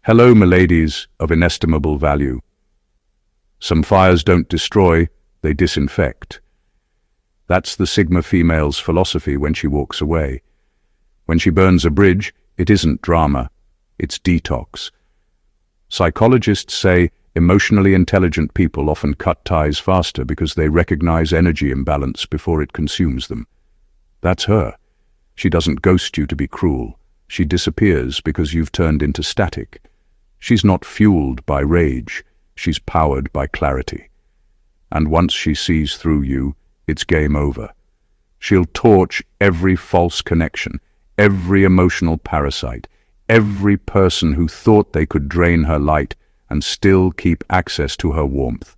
Hello, miladies of inestimable value. Some fires don't destroy, they disinfect. That's the Sigma female's philosophy when she walks away. When she burns a bridge, it isn't drama, it's detox. Psychologists say emotionally intelligent people often cut ties faster because they recognize energy imbalance before it consumes them. That's her. She doesn't ghost you to be cruel. She disappears because you've turned into static. She's not fueled by rage, she's powered by clarity. And once she sees through you, it's game over. She'll torch every false connection, every emotional parasite, every person who thought they could drain her light and still keep access to her warmth.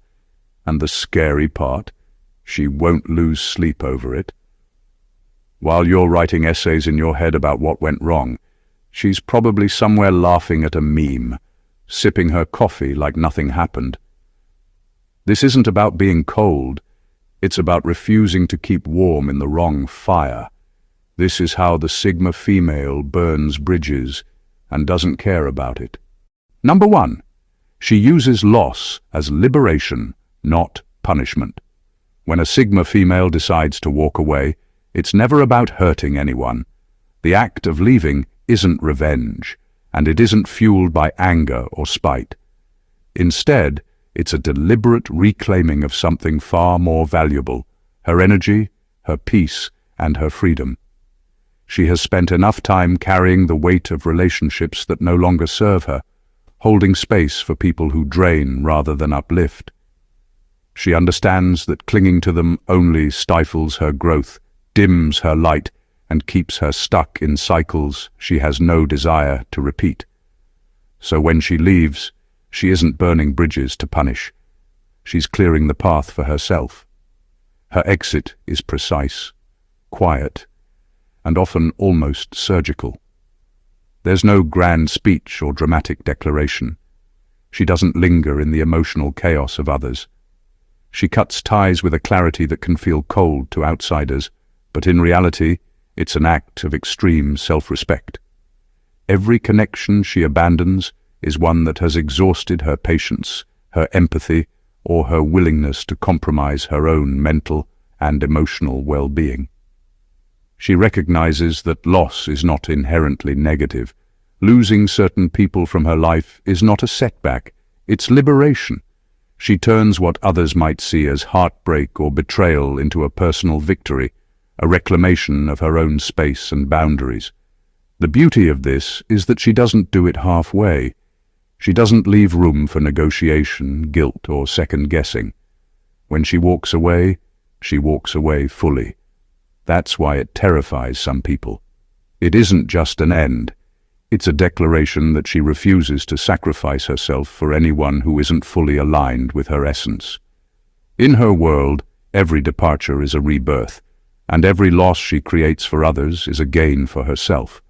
And the scary part, she won't lose sleep over it. While you're writing essays in your head about what went wrong, she's probably somewhere laughing at a meme, sipping her coffee like nothing happened. This isn't about being cold, it's about refusing to keep warm in the wrong fire. This is how the Sigma female burns bridges and doesn't care about it. Number 1. She uses loss as liberation, not punishment. When a Sigma female decides to walk away, it's never about hurting anyone. The act of leaving isn't revenge, and it isn't fueled by anger or spite. Instead, it's a deliberate reclaiming of something far more valuable, her energy, her peace, and her freedom. She has spent enough time carrying the weight of relationships that no longer serve her, holding space for people who drain rather than uplift. She understands that clinging to them only stifles her growth, dims her light, and keeps her stuck in cycles she has no desire to repeat. So when she leaves, she isn't burning bridges to punish. She's clearing the path for herself. Her exit is precise, quiet, and often almost surgical. There's no grand speech or dramatic declaration. She doesn't linger in the emotional chaos of others. She cuts ties with a clarity that can feel cold to outsiders, but in reality, it's an act of extreme self-respect. Every connection she abandons is one that has exhausted her patience, her empathy, or her willingness to compromise her own mental and emotional well-being. She recognizes that loss is not inherently negative. Losing certain people from her life is not a setback, it's liberation. She turns what others might see as heartbreak or betrayal into a personal victory, a reclamation of her own space and boundaries. The beauty of this is that she doesn't do it halfway. She doesn't leave room for negotiation, guilt, or second-guessing. When she walks away fully. That's why it terrifies some people. It isn't just an end. It's a declaration that she refuses to sacrifice herself for anyone who isn't fully aligned with her essence. In her world, every departure is a rebirth, and every loss she creates for others is a gain for herself.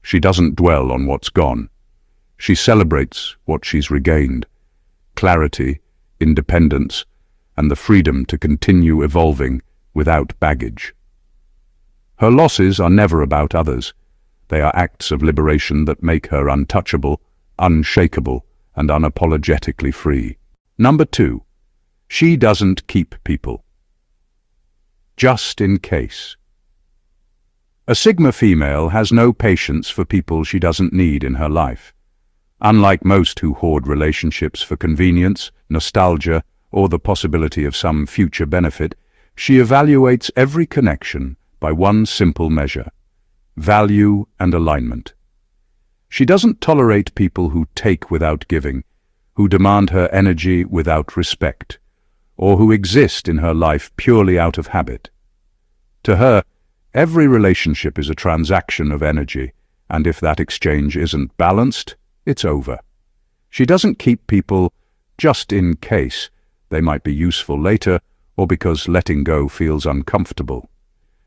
She doesn't dwell on what's gone. She celebrates what she's regained: clarity, independence, and the freedom to continue evolving without baggage. Her losses are never about others. They are acts of liberation that make her untouchable, unshakable, and unapologetically free. Number 2. She doesn't keep people. Just in case. A Sigma female has no patience for people she doesn't need in her life. Unlike most who hoard relationships for convenience, nostalgia, or the possibility of some future benefit, she evaluates every connection by one simple measure: value and alignment. She doesn't tolerate people who take without giving, who demand her energy without respect, or who exist in her life purely out of habit. To her, every relationship is a transaction of energy, and if that exchange isn't balanced, it's over. She doesn't keep people just in case they might be useful later, or because letting go feels uncomfortable.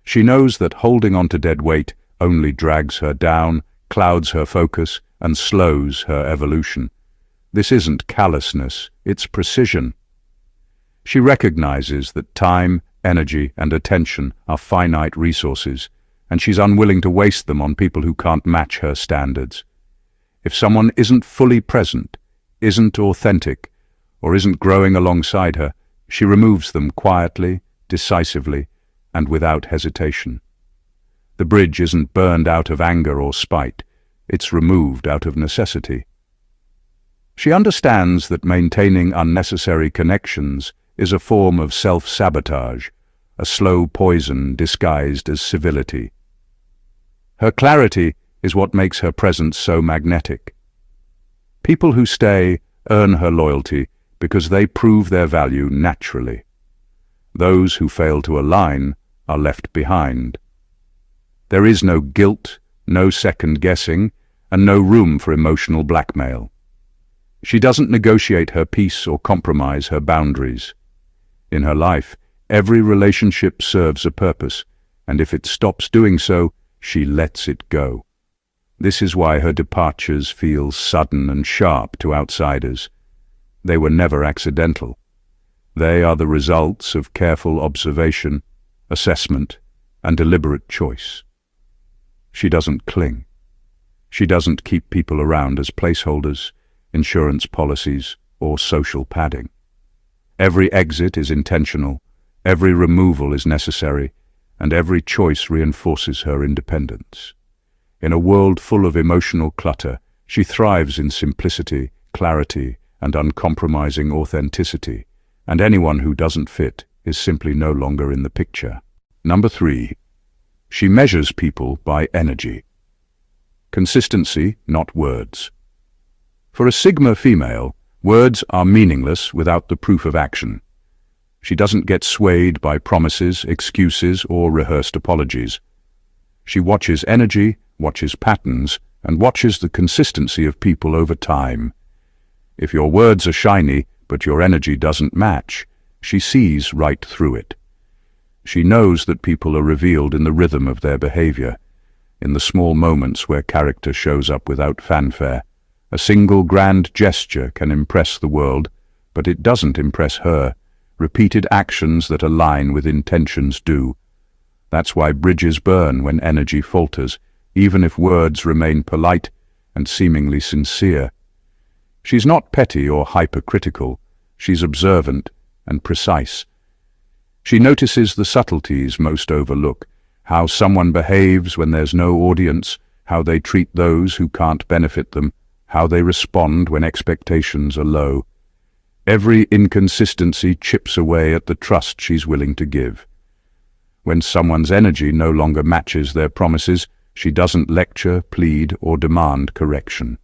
She knows that holding on to dead weight only drags her down, clouds her focus, and slows her evolution. This isn't callousness, it's precision. She recognizes that time, energy, and attention are finite resources, and she's unwilling to waste them on people who can't match her standards. If someone isn't fully present, isn't authentic, or isn't growing alongside her, she removes them quietly, decisively, and without hesitation. The bridge isn't burned out of anger or spite, it's removed out of necessity. She understands that maintaining unnecessary connections is a form of self-sabotage, a slow poison disguised as civility. Her clarity is what makes her presence so magnetic. People who stay earn her loyalty because they prove their value naturally. Those who fail to align are left behind. There is no guilt, no second-guessing, and no room for emotional blackmail. She doesn't negotiate her peace or compromise her boundaries. In her life, every relationship serves a purpose, and if it stops doing so, she lets it go. This is why her departures feel sudden and sharp to outsiders. They were never accidental. They are the results of careful observation, assessment, and deliberate choice. She doesn't cling. She doesn't keep people around as placeholders, insurance policies, or social padding. Every exit is intentional, every removal is necessary, and every choice reinforces her independence. In a world full of emotional clutter, she thrives in simplicity, clarity, and uncompromising authenticity, and anyone who doesn't fit is simply no longer in the picture. Number 3. She measures people by energy. Consistency, not words. For a Sigma female, words are meaningless without the proof of action. She doesn't get swayed by promises, excuses, or rehearsed apologies. She watches energy, watches patterns, and watches the consistency of people over time. If your words are shiny, but your energy doesn't match, she sees right through it. She knows that people are revealed in the rhythm of their behavior, in the small moments where character shows up without fanfare. A single grand gesture can impress the world, but it doesn't impress her. Repeated actions that align with intentions do. That's why bridges burn when energy falters, even if words remain polite and seemingly sincere. She's not petty or hypercritical. She's observant and precise. She notices the subtleties most overlook, how someone behaves when there's no audience, how they treat those who can't benefit them, how they respond when expectations are low. Every inconsistency chips away at the trust she's willing to give. When someone's energy no longer matches their promises, she doesn't lecture, plead, or demand correction.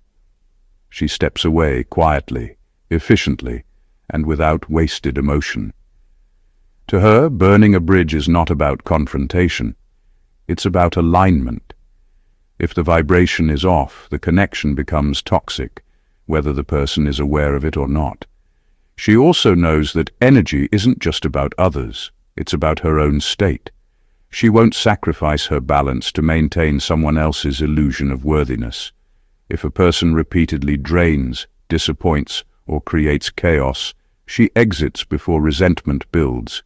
She steps away quietly, efficiently, and without wasted emotion. To her, burning a bridge is not about confrontation. It's about alignment. If the vibration is off, the connection becomes toxic, whether the person is aware of it or not. She also knows that energy isn't just about others, it's about her own state. She won't sacrifice her balance to maintain someone else's illusion of worthiness. If a person repeatedly drains, disappoints, or creates chaos, she exits before resentment builds.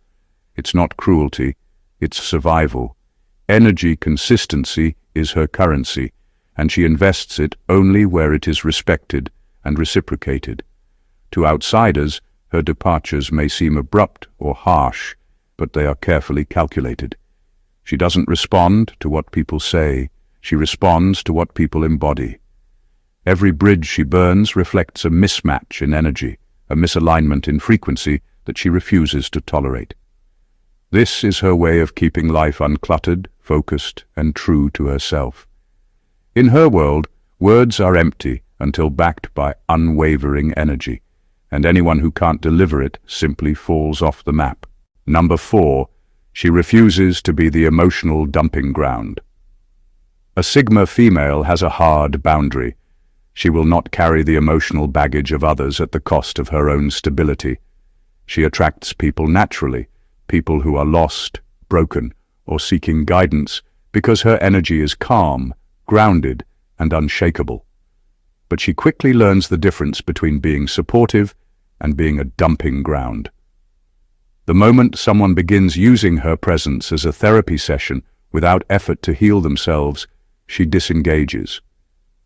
It's not cruelty, it's survival. Energy consistency is her currency, and she invests it only where it is respected and reciprocated. To outsiders, her departures may seem abrupt or harsh, but they are carefully calculated. She doesn't respond to what people say, she responds to what people embody. Every bridge she burns reflects a mismatch in energy, a misalignment in frequency that she refuses to tolerate. This is her way of keeping life uncluttered, focused, and true to herself. In her world, words are empty until backed by unwavering energy, and anyone who can't deliver it simply falls off the map. Number 4. She refuses to be the emotional dumping ground. A Sigma female has a hard boundary. She will not carry the emotional baggage of others at the cost of her own stability. She attracts people naturally, people who are lost, broken, or seeking guidance, because her energy is calm, grounded, and unshakable. But she quickly learns the difference between being supportive and being a dumping ground. The moment someone begins using her presence as a therapy session without effort to heal themselves, she disengages.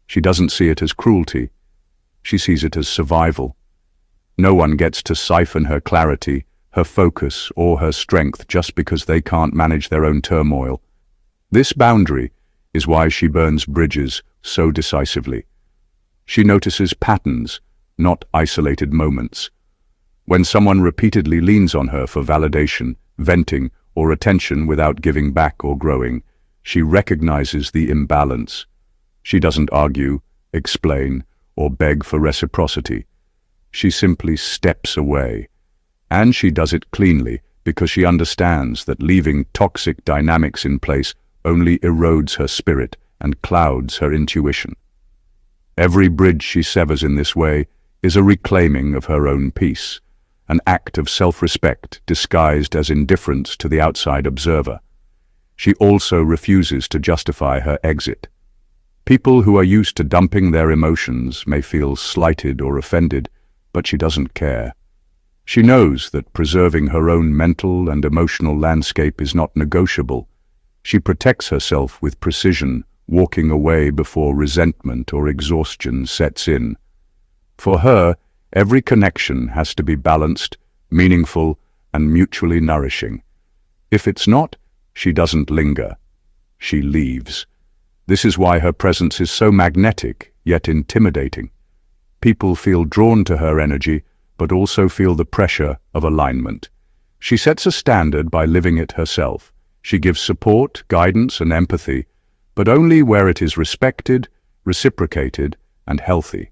She doesn't see it as cruelty. She sees it as survival. No one gets to siphon her clarity, her focus, or her strength just because they can't manage their own turmoil. This boundary is why she burns bridges so decisively. She notices patterns, not isolated moments. When someone repeatedly leans on her for validation, venting, or attention without giving back or growing, she recognizes the imbalance. She doesn't argue, explain, or beg for reciprocity. She simply steps away. And she does it cleanly because she understands that leaving toxic dynamics in place only erodes her spirit and clouds her intuition. Every bridge she severs in this way is a reclaiming of her own peace, an act of self-respect disguised as indifference to the outside observer. She also refuses to justify her exit. People who are used to dumping their emotions may feel slighted or offended, but she doesn't care. She knows that preserving her own mental and emotional landscape is not negotiable. She protects herself with precision, walking away before resentment or exhaustion sets in. For her, every connection has to be balanced, meaningful, and mutually nourishing. If it's not, she doesn't linger. She leaves. This is why her presence is so magnetic, yet intimidating. People feel drawn to her energy, but also feel the pressure of alignment. She sets a standard by living it herself. She gives support, guidance, and empathy, but only where it is respected, reciprocated, and healthy.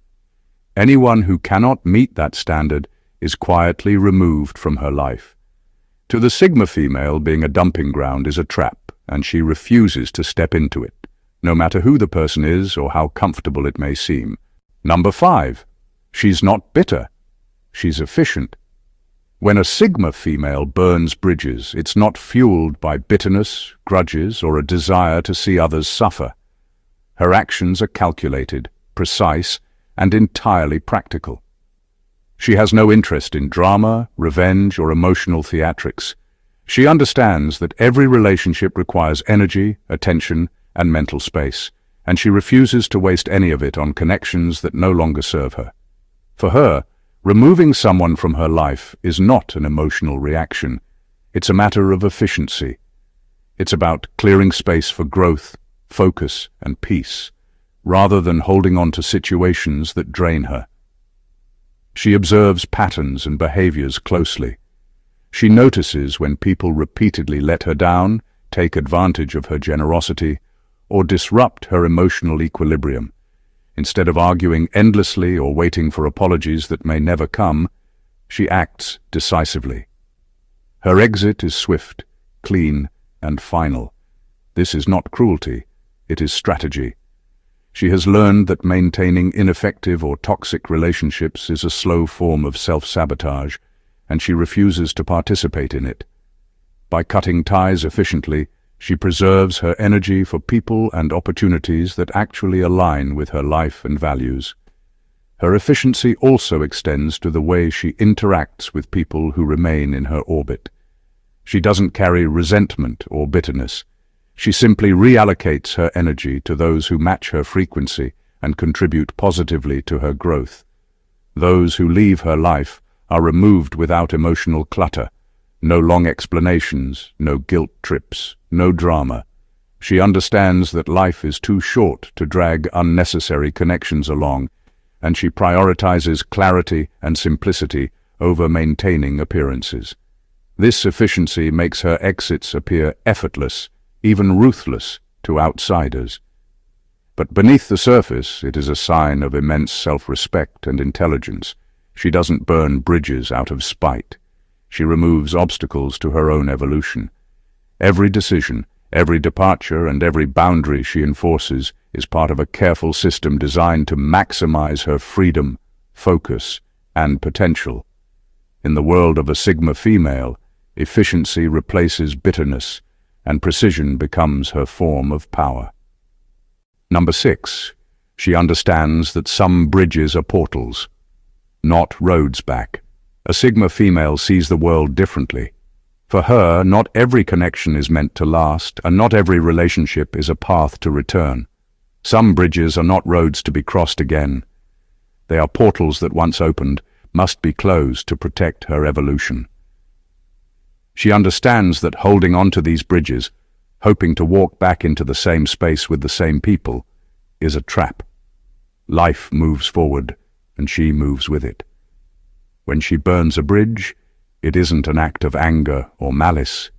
Anyone who cannot meet that standard is quietly removed from her life. To the Sigma female, being a dumping ground is a trap, and she refuses to step into it, no matter who the person is or how comfortable it may seem. Number 5. She's not bitter. She's efficient. When a Sigma female burns bridges, it's not fueled by bitterness, grudges, or a desire to see others suffer. Her actions are calculated, precise, and entirely practical. She has no interest in drama, revenge, or emotional theatrics. She understands that every relationship requires energy, attention, and mental space, and she refuses to waste any of it on connections that no longer serve her. For her, removing someone from her life is not an emotional reaction. It's a matter of efficiency. It's about clearing space for growth, focus, and peace, rather than holding on to situations that drain her. She observes patterns and behaviors closely. She notices when people repeatedly let her down, take advantage of her generosity, or disrupt her emotional equilibrium. Instead of arguing endlessly or waiting for apologies that may never come, she acts decisively. Her exit is swift, clean, and final. This is not cruelty, it is strategy. She has learned that maintaining ineffective or toxic relationships is a slow form of self-sabotage, and she refuses to participate in it. By cutting ties efficiently, she preserves her energy for people and opportunities that actually align with her life and values. Her efficiency also extends to the way she interacts with people who remain in her orbit. She doesn't carry resentment or bitterness. She simply reallocates her energy to those who match her frequency and contribute positively to her growth. Those who leave her life are removed without emotional clutter. No long explanations, no guilt trips, no drama. She understands that life is too short to drag unnecessary connections along, and she prioritizes clarity and simplicity over maintaining appearances. This efficiency makes her exits appear effortless, even ruthless, to outsiders. But beneath the surface, it is a sign of immense self-respect and intelligence. She doesn't burn bridges out of spite. She removes obstacles to her own evolution. Every decision, every departure, and every boundary she enforces is part of a careful system designed to maximize her freedom, focus, and potential. In the world of a Sigma female, efficiency replaces bitterness, and precision becomes her form of power. Number 6. She understands that some bridges are portals, not roads back. A Sigma female sees the world differently. For her, not every connection is meant to last, and not every relationship is a path to return. Some bridges are not roads to be crossed again. They are portals that once opened must be closed to protect her evolution. She understands that holding on to these bridges, hoping to walk back into the same space with the same people, is a trap. Life moves forward, and she moves with it. When she burns a bridge, it isn't an act of anger or malice.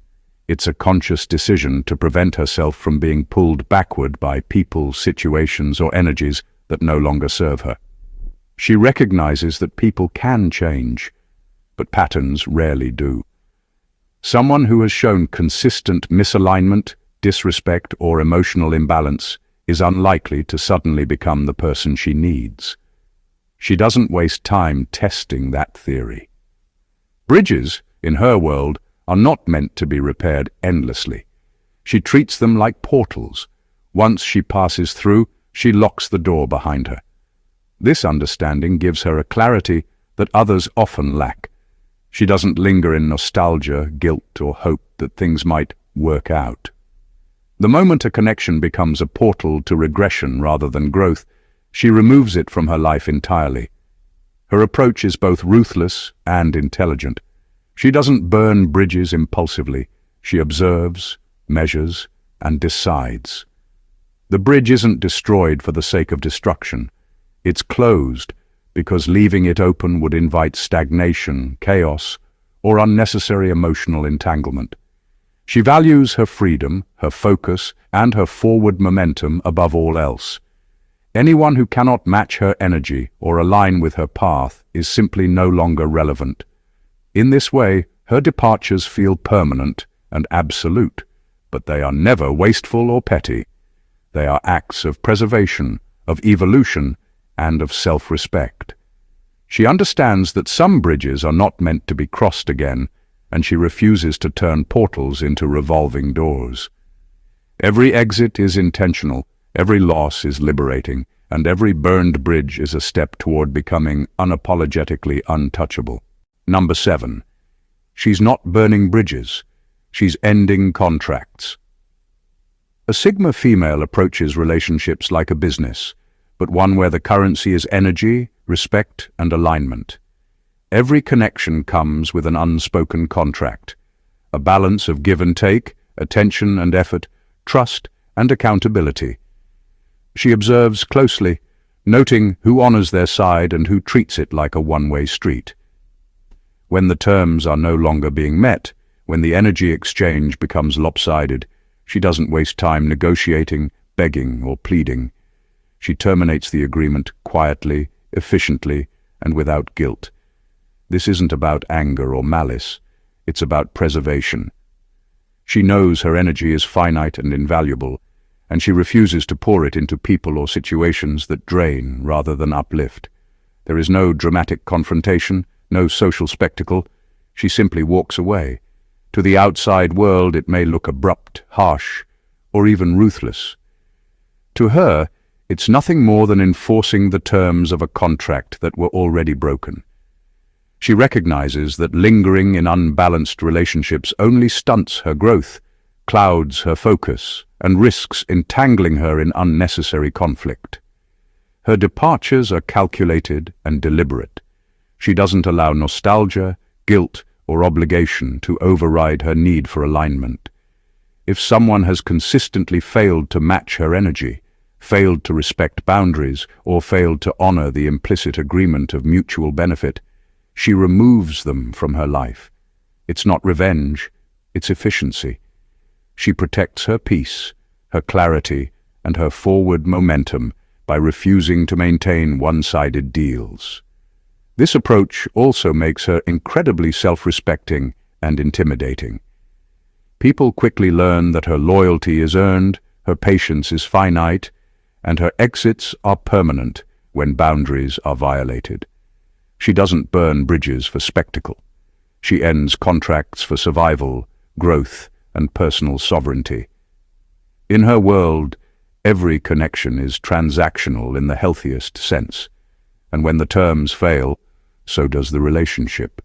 It's a conscious decision to prevent herself from being pulled backward by people, situations, or energies that no longer serve her. She recognizes that people can change, but patterns rarely do. Someone who has shown consistent misalignment, disrespect, or emotional imbalance is unlikely to suddenly become the person she needs. She doesn't waste time testing that theory. Bridges, in her world, are not meant to be repaired endlessly. She treats them like portals. Once she passes through, she locks the door behind her. This understanding gives her a clarity that others often lack. She doesn't linger in nostalgia, guilt, or hope that things might work out. The moment a connection becomes a portal to regression rather than growth, she removes it from her life entirely. Her approach is both ruthless and intelligent. She doesn't burn bridges impulsively. She observes, measures, and decides. The bridge isn't destroyed for the sake of destruction. It's closed because leaving it open would invite stagnation, chaos, or unnecessary emotional entanglement. She values her freedom, her focus, and her forward momentum above all else. Anyone who cannot match her energy or align with her path is simply no longer relevant. In this way, her departures feel permanent and absolute, but they are never wasteful or petty. They are acts of preservation, of evolution, and of self-respect. She understands that some bridges are not meant to be crossed again, and she refuses to turn portals into revolving doors. Every exit is intentional, every loss is liberating, and every burned bridge is a step toward becoming unapologetically untouchable. Number 7. She's not burning bridges. She's ending contracts. A Sigma female approaches relationships like a business, but one where the currency is energy, respect, and alignment. Every connection comes with an unspoken contract, a balance of give and take, attention and effort, trust and accountability. She observes closely, noting who honors their side and who treats it like a one-way street. When the terms are no longer being met, when the energy exchange becomes lopsided, she doesn't waste time negotiating, begging, or pleading. She terminates the agreement quietly, efficiently, and without guilt. This isn't about anger or malice. It's about preservation. She knows her energy is finite and invaluable, and she refuses to pour it into people or situations that drain rather than uplift. There is no dramatic confrontation, no social spectacle. She simply walks away. To the outside world, it may look abrupt, harsh, or even ruthless. To her, it's nothing more than enforcing the terms of a contract that were already broken. She recognizes that lingering in unbalanced relationships only stunts her growth, clouds her focus, and risks entangling her in unnecessary conflict. Her departures are calculated and deliberate. She doesn't allow nostalgia, guilt, or obligation to override her need for alignment. If someone has consistently failed to match her energy, failed to respect boundaries, or failed to honor the implicit agreement of mutual benefit, she removes them from her life. It's not revenge, it's efficiency. She protects her peace, her clarity, and her forward momentum by refusing to maintain one-sided deals. This approach also makes her incredibly self-respecting and intimidating. People quickly learn that her loyalty is earned, her patience is finite, and her exits are permanent when boundaries are violated. She doesn't burn bridges for spectacle. She ends contracts for survival, growth, and personal sovereignty. In her world, every connection is transactional in the healthiest sense, and when the terms fail, so does the relationship.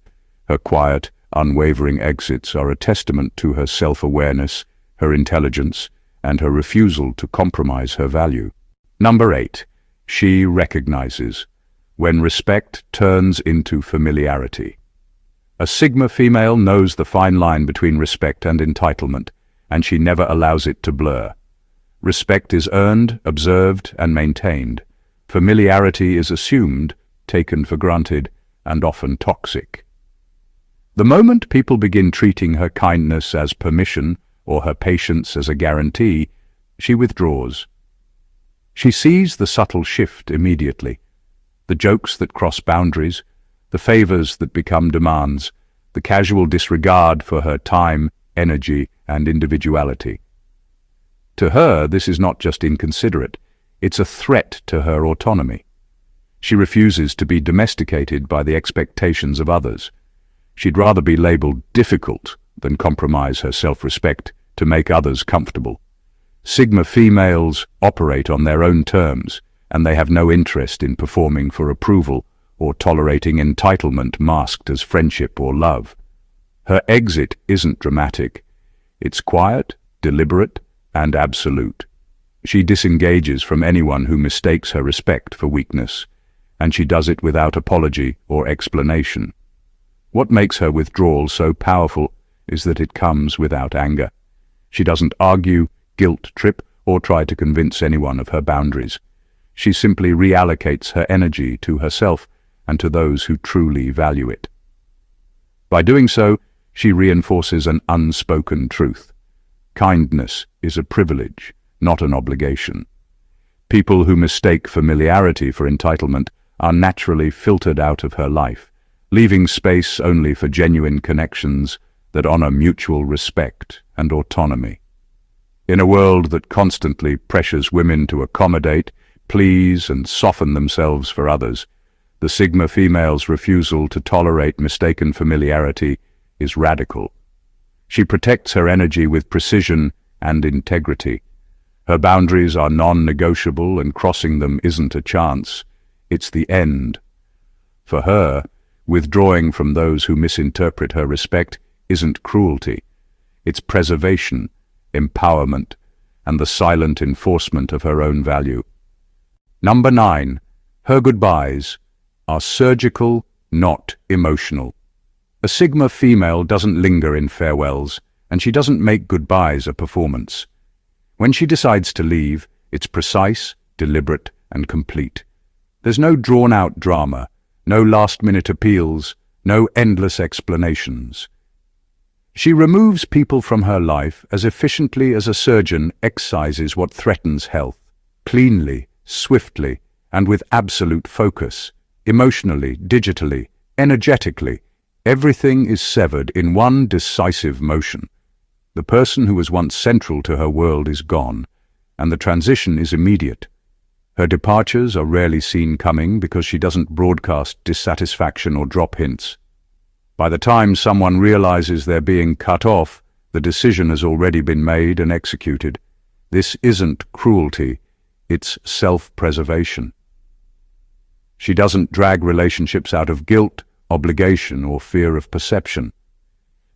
Her quiet, unwavering exits are a testament to her self-awareness, her intelligence, and her refusal to compromise her value. Number 8. She recognizes when respect turns into familiarity. A Sigma female knows the fine line between respect and entitlement, and she never allows it to blur. Respect is earned, observed, and maintained. Familiarity is assumed, taken for granted, and often toxic. The moment people begin treating her kindness as permission or her patience as a guarantee, she withdraws. She sees the subtle shift immediately, the jokes that cross boundaries, the favors that become demands, the casual disregard for her time, energy, and individuality. To her, this is not just inconsiderate, it's a threat to her autonomy. She refuses to be domesticated by the expectations of others. She'd rather be labeled difficult than compromise her self-respect to make others comfortable. Sigma females operate on their own terms, and they have no interest in performing for approval or tolerating entitlement masked as friendship or love. Her exit isn't dramatic. It's quiet, deliberate, and absolute. She disengages from anyone who mistakes her respect for weakness, and she does it without apology or explanation. What makes her withdrawal so powerful is that it comes without anger. She doesn't argue, guilt trip, or try to convince anyone of her boundaries. She simply reallocates her energy to herself and to those who truly value it. By doing so, she reinforces an unspoken truth. Kindness is a privilege, not an obligation. People who mistake familiarity for entitlement are naturally filtered out of her life, leaving space only for genuine connections that honor mutual respect and autonomy. In a world that constantly pressures women to accommodate, please, and soften themselves for others, the Sigma female's refusal to tolerate mistaken familiarity is radical. She protects her energy with precision and integrity. Her boundaries are non-negotiable, and crossing them isn't a chance, it's the end. For her, withdrawing from those who misinterpret her respect isn't cruelty. It's preservation, empowerment, and the silent enforcement of her own value. Number 9. Her goodbyes are surgical, not emotional. A Sigma female doesn't linger in farewells, and she doesn't make goodbyes a performance. When she decides to leave, it's precise, deliberate, and complete. There's no drawn-out drama, no last-minute appeals, no endless explanations. She removes people from her life as efficiently as a surgeon excises what threatens health, cleanly, swiftly, and with absolute focus. Emotionally, digitally, energetically, everything is severed in one decisive motion. The person who was once central to her world is gone, and the transition is immediate. Her departures are rarely seen coming because she doesn't broadcast dissatisfaction or drop hints. By the time someone realizes they're being cut off, the decision has already been made and executed. This isn't cruelty, it's self-preservation. She doesn't drag relationships out of guilt, obligation, or fear of perception.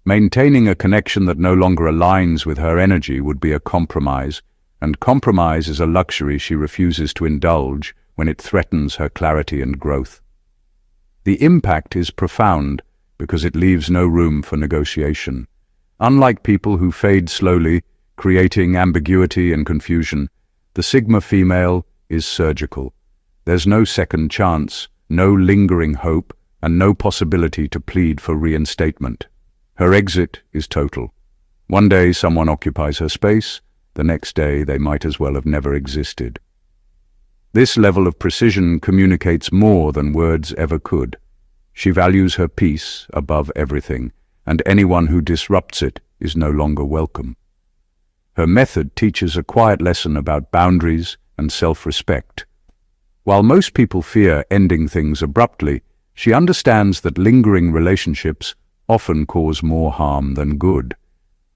Maintaining a connection that no longer aligns with her energy would be a compromise, and compromise is a luxury she refuses to indulge when it threatens her clarity and growth. The impact is profound because it leaves no room for negotiation. Unlike people who fade slowly, creating ambiguity and confusion, the Sigma female is surgical. There's no second chance, no lingering hope, and no possibility to plead for reinstatement. Her exit is total. One day someone occupies her space, the next day they might as well have never existed. This level of precision communicates more than words ever could. She values her peace above everything, and anyone who disrupts it is no longer welcome. Her method teaches a quiet lesson about boundaries and self-respect. While most people fear ending things abruptly, she understands that lingering relationships often cause more harm than good.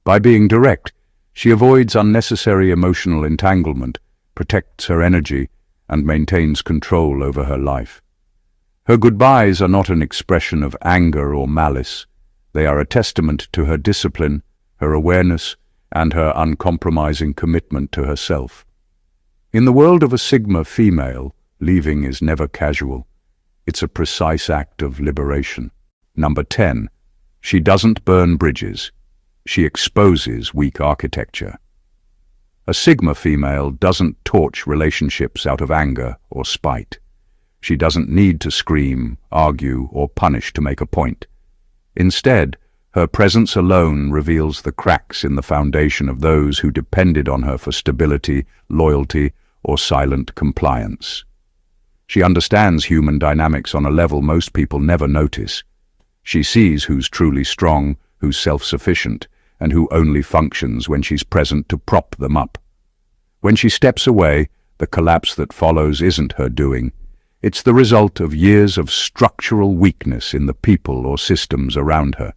By being direct, she avoids unnecessary emotional entanglement, protects her energy, and maintains control over her life. Her goodbyes are not an expression of anger or malice. They are a testament to her discipline, her awareness, and her uncompromising commitment to herself. In the world of a Sigma female, leaving is never casual. It's a precise act of liberation. Number 10. She doesn't burn bridges. She exposes weak architecture. A Sigma female doesn't torch relationships out of anger or spite. She doesn't need to scream, argue, or punish to make a point. Instead, her presence alone reveals the cracks in the foundation of those who depended on her for stability, loyalty, or silent compliance. She understands human dynamics on a level most people never notice. She sees who's truly strong, who's self-sufficient, and who only functions when she's present to prop them up. When she steps away, the collapse that follows isn't her doing. It's the result of years of structural weakness in the people or systems around her.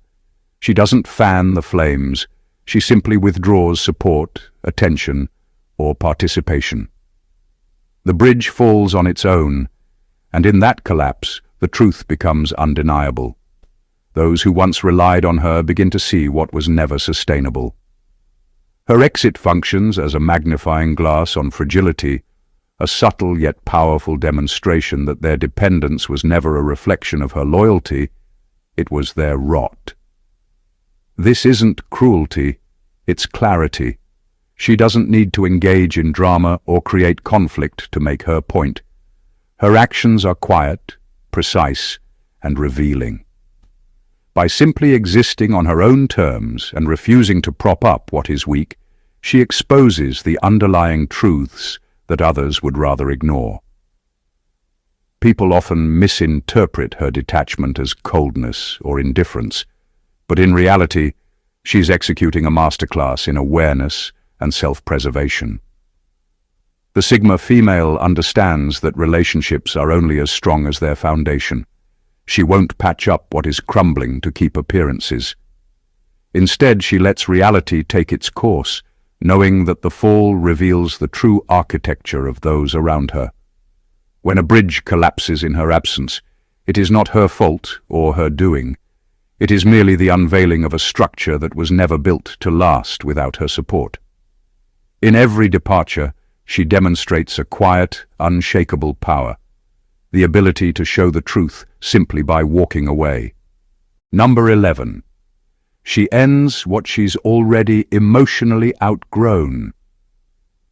She doesn't fan the flames, she simply withdraws support, attention, or participation. The bridge falls on its own, and in that collapse, the truth becomes undeniable. Those who once relied on her begin to see what was never sustainable. Her exit functions as a magnifying glass on fragility, a subtle yet powerful demonstration that their dependence was never a reflection of her loyalty, it was their rot. This isn't cruelty, it's clarity. She doesn't need to engage in drama or create conflict to make her point. Her actions are quiet, precise, and revealing. By simply existing on her own terms and refusing to prop up what is weak, she exposes the underlying truths that others would rather ignore. People often misinterpret her detachment as coldness or indifference, but in reality, she's executing a masterclass in awareness and self-preservation. The Sigma female understands that relationships are only as strong as their foundation. She won't patch up what is crumbling to keep appearances. Instead, she lets reality take its course, knowing that the fall reveals the true architecture of those around her. When a bridge collapses in her absence, it is not her fault or her doing. It is merely the unveiling of a structure that was never built to last without her support. In every departure, she demonstrates a quiet, unshakable power, the ability to show the truth simply by walking away. Number 11. She ends what she's already emotionally outgrown.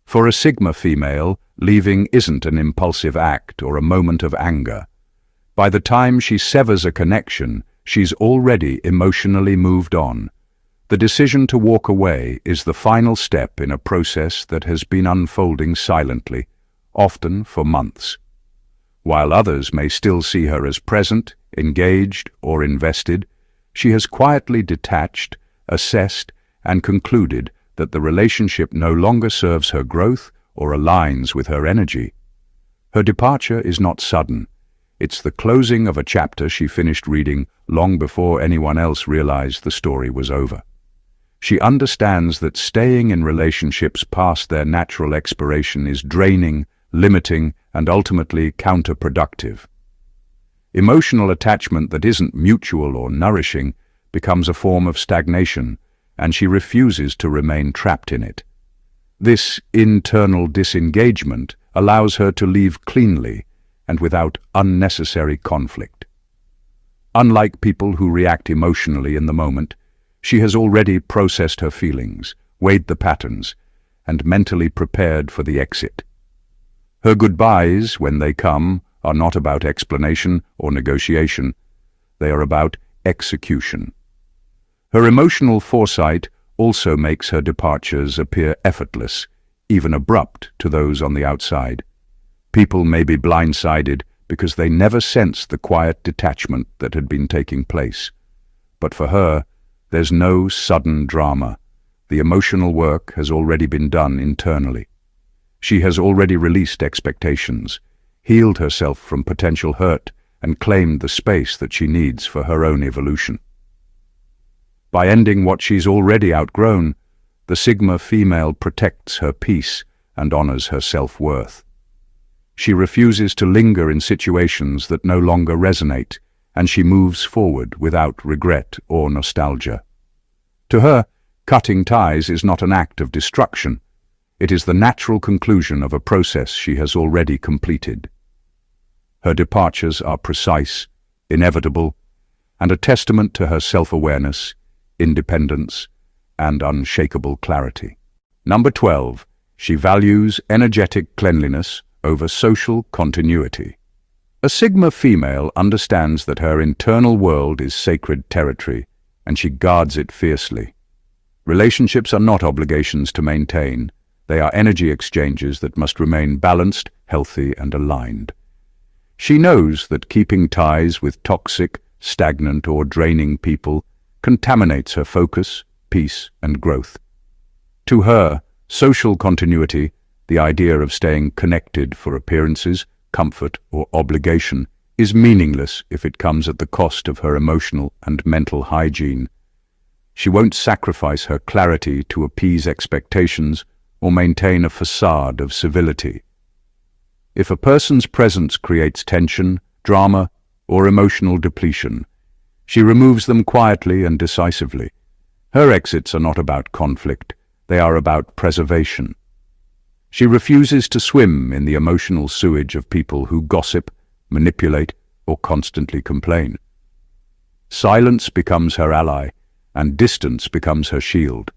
For a Sigma female, leaving isn't an impulsive act or a moment of anger. By the time she severs a connection, she's already emotionally moved on. The decision to walk away is the final step in a process that has been unfolding silently, often for months. While others may still see her as present, engaged, or invested, she has quietly detached, assessed, and concluded that the relationship no longer serves her growth or aligns with her energy. Her departure is not sudden. It's the closing of a chapter she finished reading long before anyone else realized the story was over. She understands that staying in relationships past their natural expiration is draining, limiting, and ultimately counterproductive. Emotional attachment that isn't mutual or nourishing becomes a form of stagnation, and she refuses to remain trapped in it. This internal disengagement allows her to leave cleanly and without unnecessary conflict. Unlike people who react emotionally in the moment, she has already processed her feelings, weighed the patterns, and mentally prepared for the exit. Her goodbyes, when they come, are not about explanation or negotiation. They are about execution. Her emotional foresight also makes her departures appear effortless, even abrupt to those on the outside. People may be blindsided because they never sensed the quiet detachment that had been taking place. But for her, there's no sudden drama. The emotional work has already been done internally. She has already released expectations, healed herself from potential hurt, and claimed the space that she needs for her own evolution. By ending what she's already outgrown, the Sigma female protects her peace and honors her self-worth. She refuses to linger in situations that no longer resonate, and she moves forward without regret or nostalgia. To her, cutting ties is not an act of destruction. It is the natural conclusion of a process she has already completed. Her departures are precise, inevitable, and a testament to her self-awareness, independence, and unshakable clarity. Number 12. She values energetic cleanliness over social continuity. A Sigma female understands that her internal world is sacred territory, and she guards it fiercely. Relationships are not obligations to maintain. They are energy exchanges that must remain balanced, healthy, and aligned. She knows that keeping ties with toxic, stagnant, or draining people contaminates her focus, peace, and growth. To her, social continuity, the idea of staying connected for appearances, comfort, or obligation, is meaningless if it comes at the cost of her emotional and mental hygiene. She won't sacrifice her clarity to appease expectations or maintain a facade of civility. If a person's presence creates tension, drama, or emotional depletion, she removes them quietly and decisively. Her exits are not about conflict, they are about preservation. She refuses to swim in the emotional sewage of people who gossip, manipulate, or constantly complain. Silence becomes her ally, and distance becomes her shield.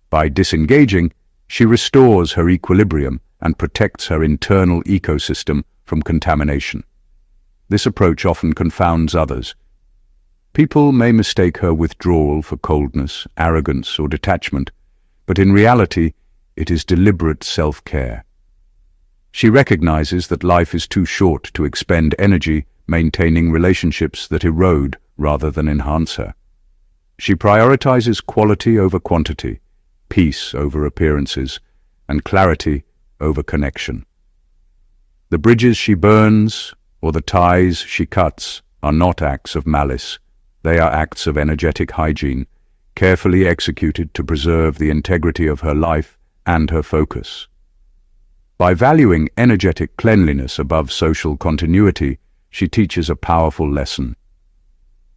By disengaging, she restores her equilibrium and protects her internal ecosystem from contamination. This approach often confounds others. People may mistake her withdrawal for coldness, arrogance, or detachment, but in reality, it is deliberate self-care. She recognizes that life is too short to expend energy maintaining relationships that erode rather than enhance her. She prioritizes quality over quantity, peace over appearances, and clarity over connection. The bridges she burns or the ties she cuts are not acts of malice. They are acts of energetic hygiene, carefully executed to preserve the integrity of her life and her focus. By valuing energetic cleanliness above social continuity, she teaches a powerful lesson.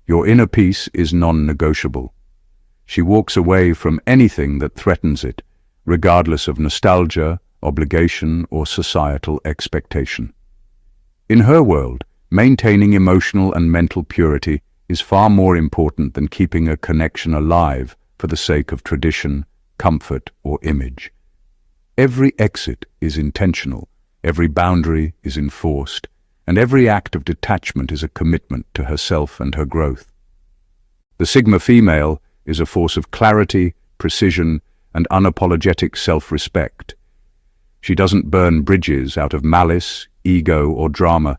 Your inner peace is non-negotiable. She walks away from anything that threatens it, regardless of nostalgia, obligation, or societal expectation. In her world, maintaining emotional and mental purity is far more important than keeping a connection alive for the sake of tradition, comfort, or image. Every exit is intentional, every boundary is enforced, and every act of detachment is a commitment to herself and her growth. The Sigma female is a force of clarity, precision, and unapologetic self-respect. She doesn't burn bridges out of malice, ego, or drama.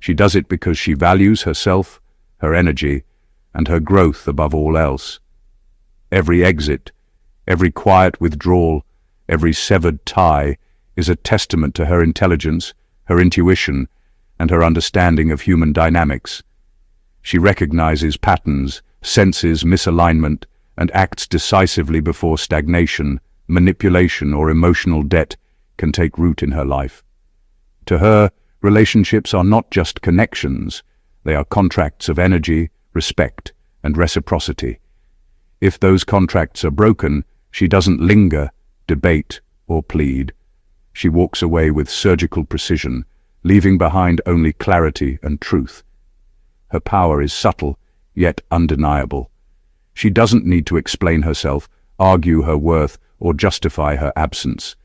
She does it because she values herself, her energy, and her growth above all else. Every exit, every quiet withdrawal, every severed tie is a testament to her intelligence, her intuition, and her understanding of human dynamics. She recognizes patterns, senses misalignment, and acts decisively before stagnation, manipulation, or emotional debt can take root in her life. To her, relationships are not just connections, they are contracts of energy, respect, and reciprocity. If those contracts are broken, she doesn't linger, debate, or plead. She walks away with surgical precision, leaving behind only clarity and truth. Her power is subtle, yet undeniable. She doesn't need to explain herself, argue her worth, or justify her absence.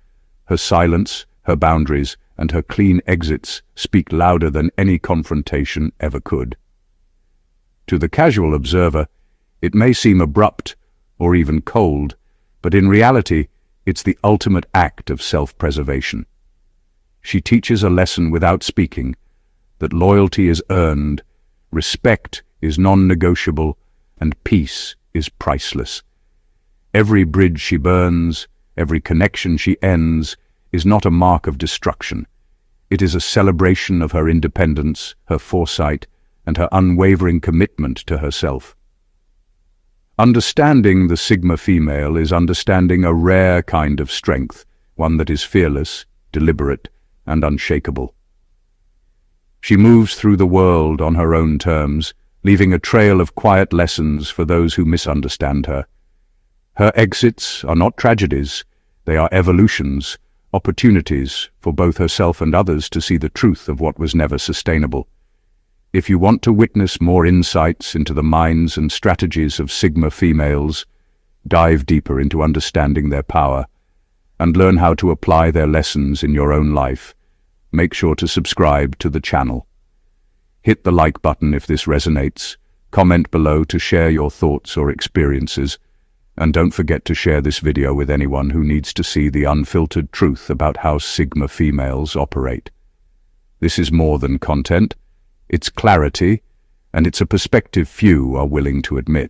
Her silence, her boundaries, and her clean exits speak louder than any confrontation ever could. To the casual observer, it may seem abrupt or even cold, but in reality, it's the ultimate act of self-preservation. She teaches a lesson without speaking, that loyalty is earned, respect is non-negotiable, and peace is priceless. Every bridge she burns, every connection she ends, is not a mark of destruction. It is a celebration of her independence, her foresight, and her unwavering commitment to herself. Understanding the Sigma female is understanding a rare kind of strength, one that is fearless, deliberate, and unshakable. She moves through the world on her own terms, leaving a trail of quiet lessons for those who misunderstand her. Her exits are not tragedies, They are evolutions, opportunities for both herself and others to see the truth of what was never sustainable. If you want to witness more insights into the minds and strategies of Sigma females, dive deeper into understanding their power, and learn how to apply their lessons in your own life, make sure to subscribe to the channel. Hit the like button if this resonates, comment below to share your thoughts or experiences, and don't forget to share this video with anyone who needs to see the unfiltered truth about how Sigma females operate. This is more than content, it's clarity, and it's a perspective few are willing to admit.